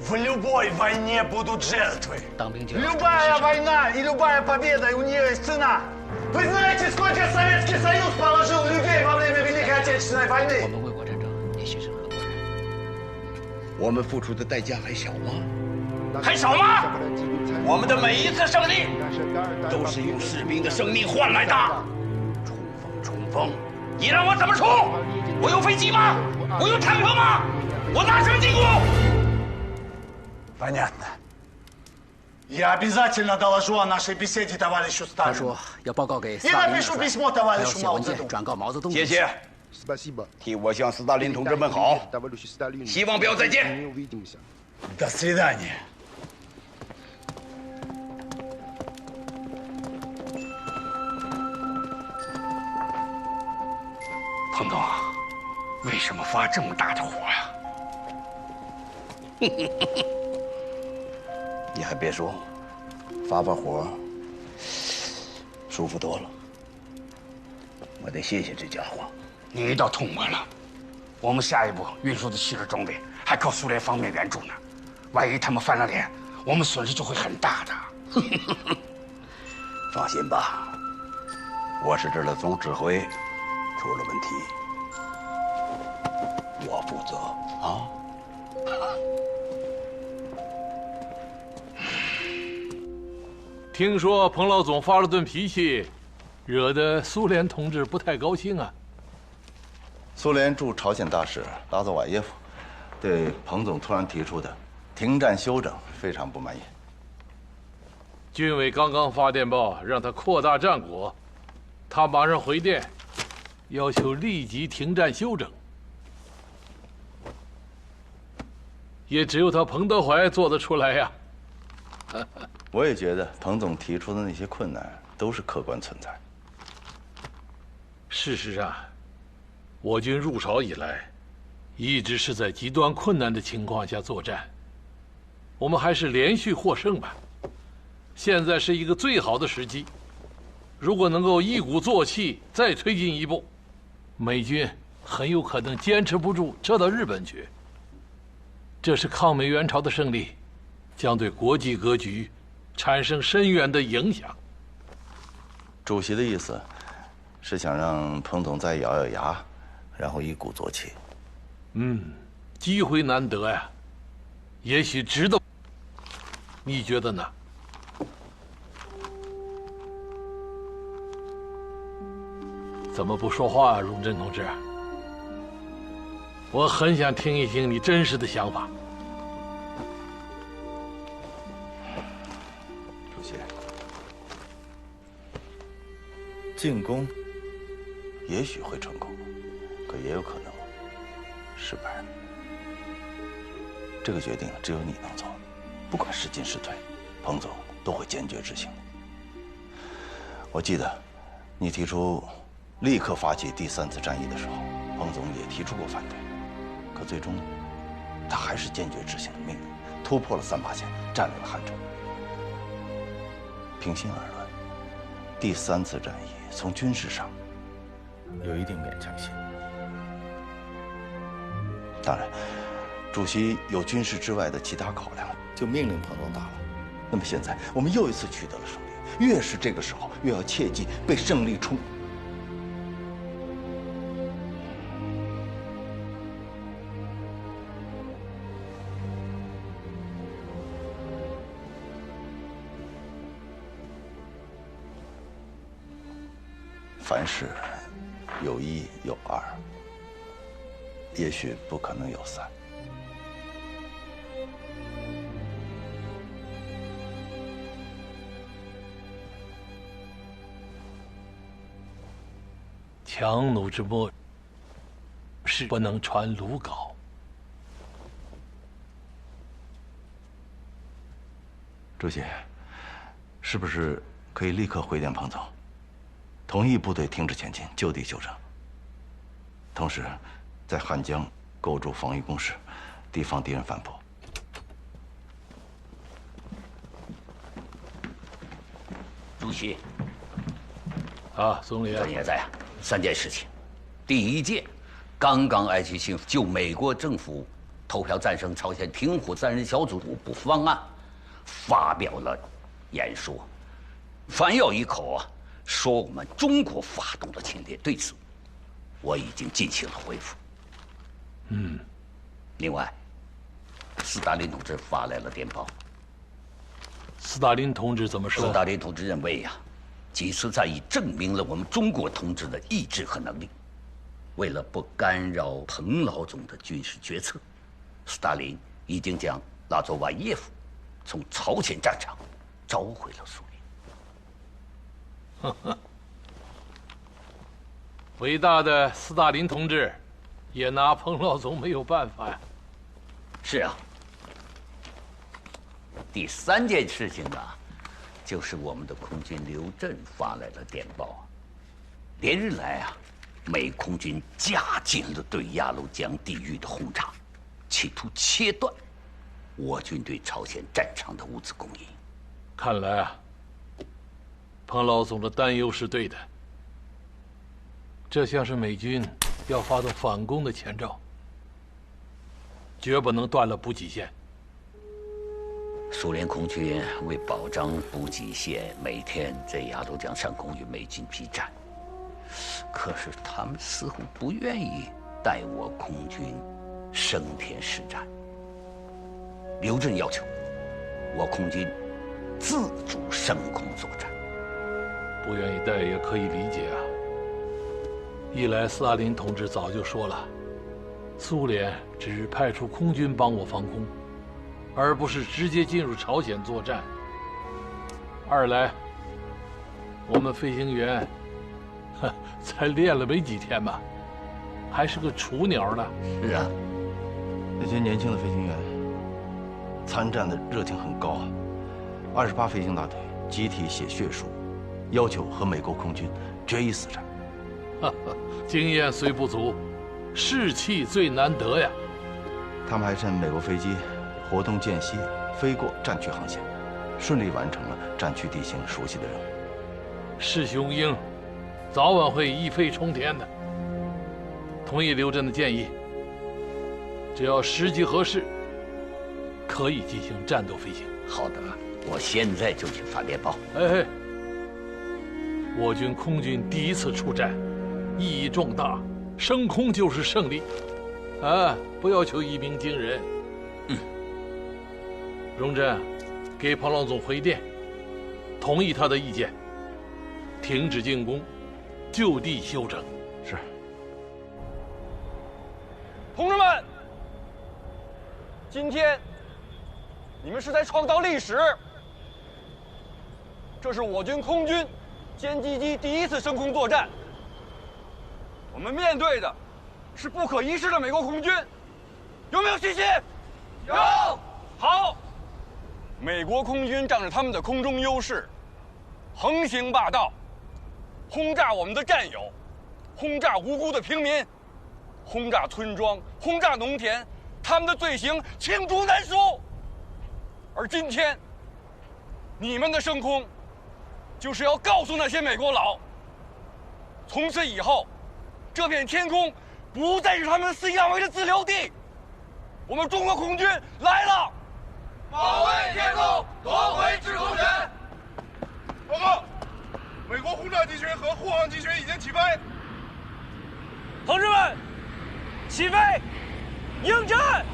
C: В любой войне будут жертвы. Любая война и любая победа, у нее есть цена. Вы знаете, сколько Советский Союз положил людей во время Великой Отечественной войны?
L: 我们卫国战争也牺牲很多人。
E: 我们付出的代价还少吗？还少吗？我们的每一次胜利都是用士兵的生命换来的。冲锋，你让我怎么冲？我有飞机吗？我有坦克吗？我拿什么进攻？
C: Понятно. Я обязательно доложу о нашей беседе товарищу Сталину.
L: 他说要报告给斯
C: И
L: 大林
C: напишу письмо товарищу
L: 写文件
C: Мао
L: 转告毛泽东。
E: 谢谢，替我向斯大林同志问好，希望不要再见。
C: До свидания.
F: 彭总，为什么发这么大的火呀？
E: 你还别说，发火，舒服多了。我得谢谢这家伙。
F: 你倒痛快了，我们下一步运输的汽车装备还靠苏联方面援助呢。万一他们翻了脸，我们损失就会很大的。
E: 放心吧，我是这儿的总指挥，出了问题我负责啊。
U: 听说彭老总发了顿脾气，惹得苏联同志不太高兴啊。
H: 苏联驻朝鲜大使拉佐瓦耶夫对彭总突然提出的停战休整非常不满意。
U: 军委刚刚发电报让他扩大战果，他马上回电，要求立即停战休整。也只有他彭德怀做得出来呀。
H: 我也觉得彭总提出的那些困难都是客观存在。
U: 事实上，我军入朝以来，一直是在极端困难的情况下作战，我们还是连续获胜吧。现在是一个最好的时机，如果能够一鼓作气再推进一步，美军很有可能坚持不住撤到日本去。这是抗美援朝的胜利，将对国际格局产生深远的影响。
H: 主席的意思是想让彭总再咬咬牙，然后一鼓作气。
U: 机会难得呀，也许值得。你觉得呢？怎么不说话啊，荣臻同志？我很想听一听你真实的想法。
H: 主席，进攻也许会成功，可也有可能失败。这个决定只有你能做，不管是进是退，彭总都会坚决执行的。我记得你提出立刻发起第3次战役的时候，彭总也提出过反对，可最终他还是坚决执行了命令，突破了3-8线，占领了汉城。平心而论，第3次战役从军事上有一定勉强性。当然，主席有军事之外的其他考量，就命令彭总打了。那么现在我们又一次取得了胜利，越是这个时候，越要切记被胜利冲。凡事有一有二，也许不可能有三。
U: 强弩之末，是不能传鲁稿。
H: 主席，是不是可以立刻回电彭总，同意部队停止前进，就地休整？同时，在汉江构筑防御工事，提防敌人反扑。
T: 主席。
U: 啊，总理。
T: 现在3件事情，第一件，刚刚艾奇信就美国政府投票赞成朝鲜停火3人小组5步方案发表了演说，反咬一口啊，说我们中国发动了侵略。对此，我已经进行了回复。另外，斯大林同志发来了电报。
U: 斯大林同志怎么说？
T: 斯大林同志认为呀，几次战役证明了我们中国同志的意志和能力。为了不干扰彭老总的军事决策，斯大林已经将拉佐瓦耶夫从朝鲜战场召回了苏
U: 联。伟大的斯大林同志，也拿彭老总没有办法呀。
T: 是啊。第3件事情啊，就是我们的空军刘震发来了电报。连日来啊，美空军加紧了对鸭绿江地域的轰炸，企图切断我军对朝鲜战场的物资供应。
U: 看来啊，彭老总的担忧是对的。这像是美军要发动反攻的前兆，绝不能断了补给线。
T: 苏联空军为保障补给线，每天在鸭绿江上空与美军激战，可是他们似乎不愿意带我空军升天实战。刘震要求我空军自主升空作战。
U: 不愿意带也可以理解啊。一来，斯大林同志早就说了，苏联只派出空军帮我防空，而不是直接进入朝鲜作战。二来，我们飞行员才练了没几天吧，还是个雏鸟呢。
T: 是啊，
H: 那些年轻的飞行员参战的热情很高啊。28飞行大队集体写血书，要求和美国空军决一死战。
U: 经验虽不足，士气最难得呀。
H: 他们还趁美国飞机活动间隙飞过战区航线，顺利完成了战区地形熟悉的任务。
U: 是雄鹰，早晚会一飞冲天的。同意刘震的建议，只要时机合适，可以进行战斗飞行。
T: 好的，我现在就去发电报。
U: 哎，我军空军第一次出战，意义重大，升空就是胜利。啊，不要求一鸣惊人。荣臻，给彭老总回电，同意他的意见，停止进攻，就地休整。
H: 是。
A: 同志们，今天你们是在创造历史。这是我军空军歼击机第一次升空作战，我们面对的是不可一世的美国空军，有没有信心？有。好。美国空军仗着他们的空中优势，横行霸道，轰炸我们的战友，轰炸无辜的平民，轰炸村庄，轰炸农田，他们的罪行罄竹难书。而今天，你们的升空，就是要告诉那些美国佬，从此以后，这片天空不再是他们肆意妄为的自留地。我们中国空军来了！
C: 保卫天空，夺回制空权。报告，美国轰炸机群和护航机群已经起飞。
N: 同志们，起飞，应战！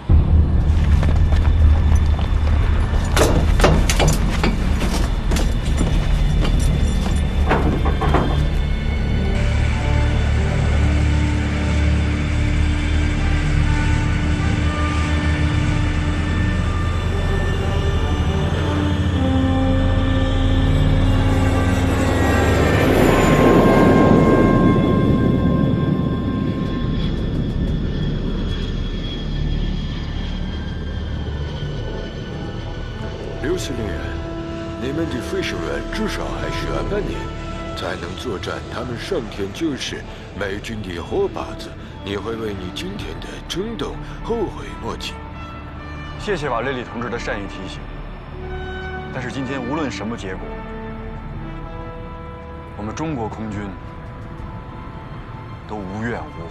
K: 主司令员，你们的飞行员至少还需要半年，才能作战他们上天就是美军的活靶子。你会为你今天的冲动后悔莫及。
O: 谢谢瓦雷里同志的善意提醒。但是今天无论什么结果，我们中国空军都无怨无悔。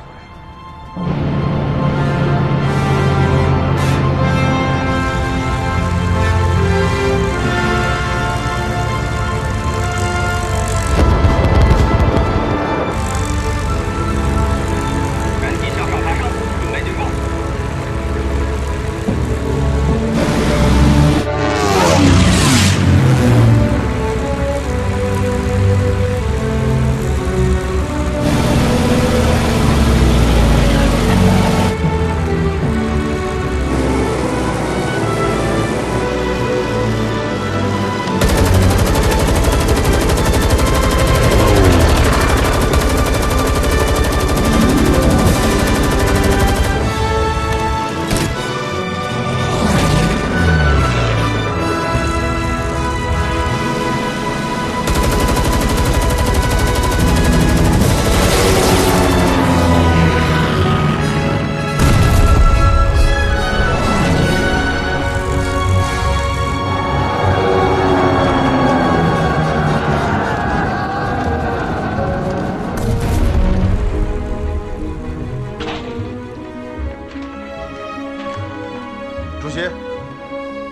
J: 主席，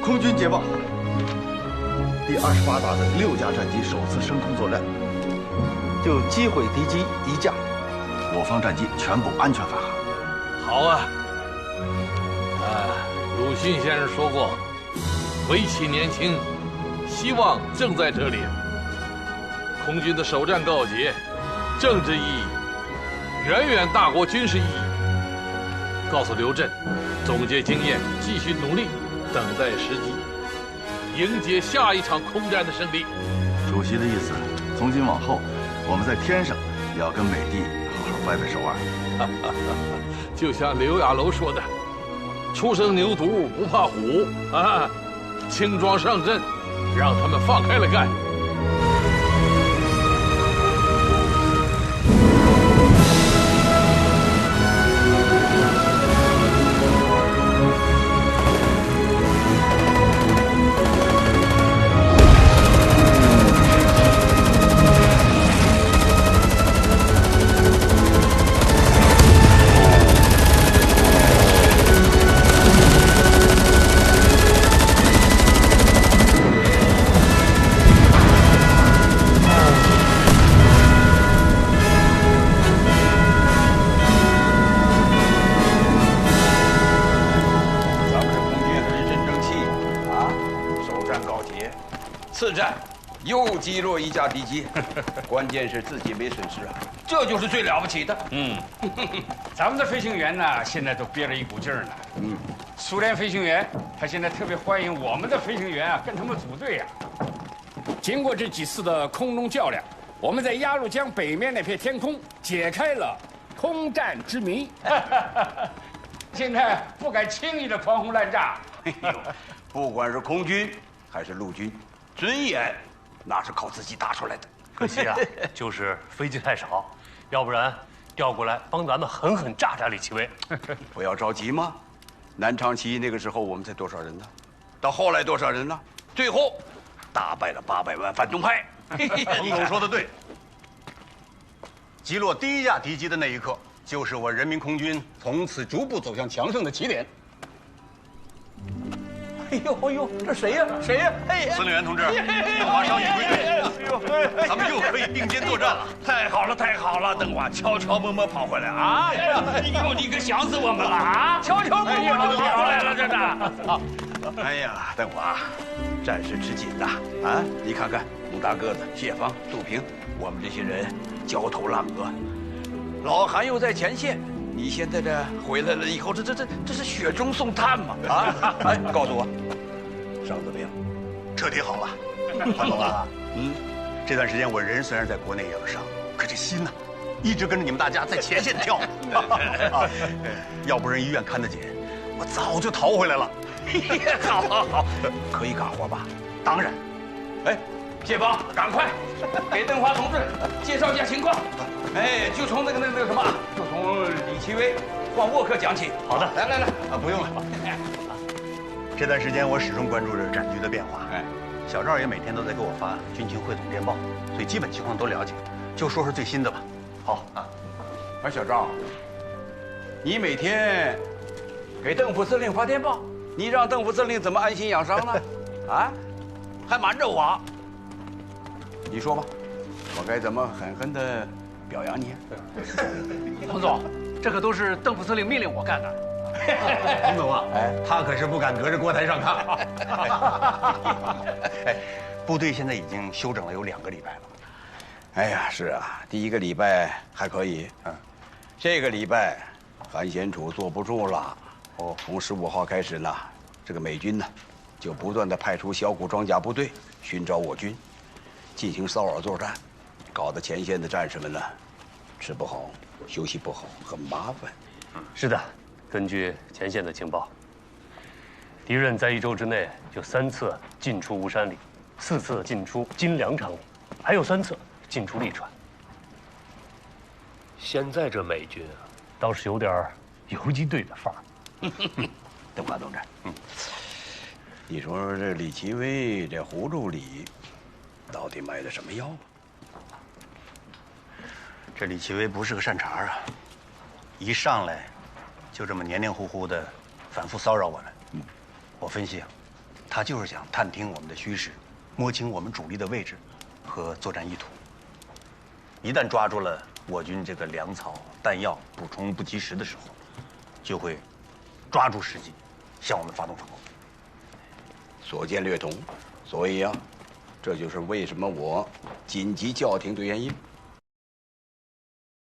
J: 空军捷报：第28大的6架战机首次升空作战，就击毁敌机1架，我方战机全部安全返航。
U: 好啊！鲁迅先生说过：“唯其年轻，希望正在这里。”空军的首战告捷，政治意义远远大过军事意义。告诉刘震，总结经验，继续努力，等待时机，迎接下一场空战的胜利。
J: 主席的意思，从今往后，我们在天上也要跟美帝好好掰掰手腕。
U: 就像刘亚楼说的：“初生牛犊不怕虎啊，轻装上阵，让他们放开了干。”
T: 次战又击落1架敌机，关键是自己没损失啊，这就是最了不起的。
F: 咱们的飞行员呢，现在都憋着一股劲儿呢。苏联飞行员他现在特别欢迎我们的飞行员啊，跟他们组队啊。经过这几次的空中较量，我们在鸭绿江北面那片天空解开了空战之谜。现在不敢轻易的狂轰滥炸。
T: 不管是空军还是陆军，尊严那是靠自己打出来的。
B: 可惜啊，就是飞机太少，要不然调过来帮咱们狠狠炸炸李奇微。
T: 不要着急嘛，南昌起义那个时候我们才多少人呢？到后来多少人呢？最后打败了800万反动派。
G: 彭总说的对，击落第1架敌机的那一刻，就是我人民空军从此逐步走向强盛的起点。
T: 哎呦，这谁呀？谁呀？
G: 司令员同志，邓华上已归队，咱们又可以并肩作战了。
T: 太好了，太好了！邓华悄悄摸摸跑回来啊！哎呦，你可想死我们了啊！悄悄摸摸就跑回来了，这是。哎呀，邓华，战事吃紧呐！啊，你看看穆大个子、谢芳、杜平，我们这些人焦头烂额。老韩又在前线。你现在这回来了以后，这是雪中送炭嘛？啊！哎，告诉我，伤怎么样？
G: 彻底好了。潘总啊，这段时间我人虽然在国内养伤，可这心呢，一直跟着你们大家在前线跳。要不是医院看得紧，我早就逃回来了。
T: 好，可以干活吧？
F: 当然。哎，谢宝，赶快给邓华同志介绍一下情况。哎，就从那个什么，就从李奇微换沃克讲起。
B: 好的，
F: 来，
D: 啊，不用了。这段时间我始终关注着战局的变化。哎，小赵也每天都在给我发军情汇总电报，所以基本情况都了解。就说说最新的吧。
F: 好啊。哎，小赵，你每天给邓副司令发电报，你让邓副司令怎么安心养伤呢？啊，还瞒着我。你说吧，我该怎么狠狠地表扬你？
L: 彭总，这可都是邓副司令命令我干的。
D: 彭总啊，哎，他可是不敢隔着锅台上看。哎，部队现在已经休整了有2个礼拜了。
E: 哎呀，是啊，第1个礼拜还可以，这个礼拜韩先楚坐不住了。哦，从15号开始呢，这个美军呢，就不断的派出小股装甲部队寻找我军，进行骚扰作战，搞得前线的战士们呢，吃不好，休息不好，很麻烦。
B: 是的，根据前线的情报，敌人在1周之内就3次进出吴山里，4次进出金粮场里，还有3次进出利川。现在这美军啊，倒是有点游击队的范儿。
E: 邓华同志，你说这李奇微这胡助理，到底卖的什么药啊？
D: 这李奇微不是个善茬啊，一上来就这么黏黏糊糊的反复骚扰我们。我分析啊，他就是想探听我们的虚实，摸清我们主力的位置和作战意图。一旦抓住了我军这个粮草弹药补充不及时的时候，就会抓住时机向我们发动反攻。
E: 所见略同，所以啊，这就是为什么我紧急叫停的原因。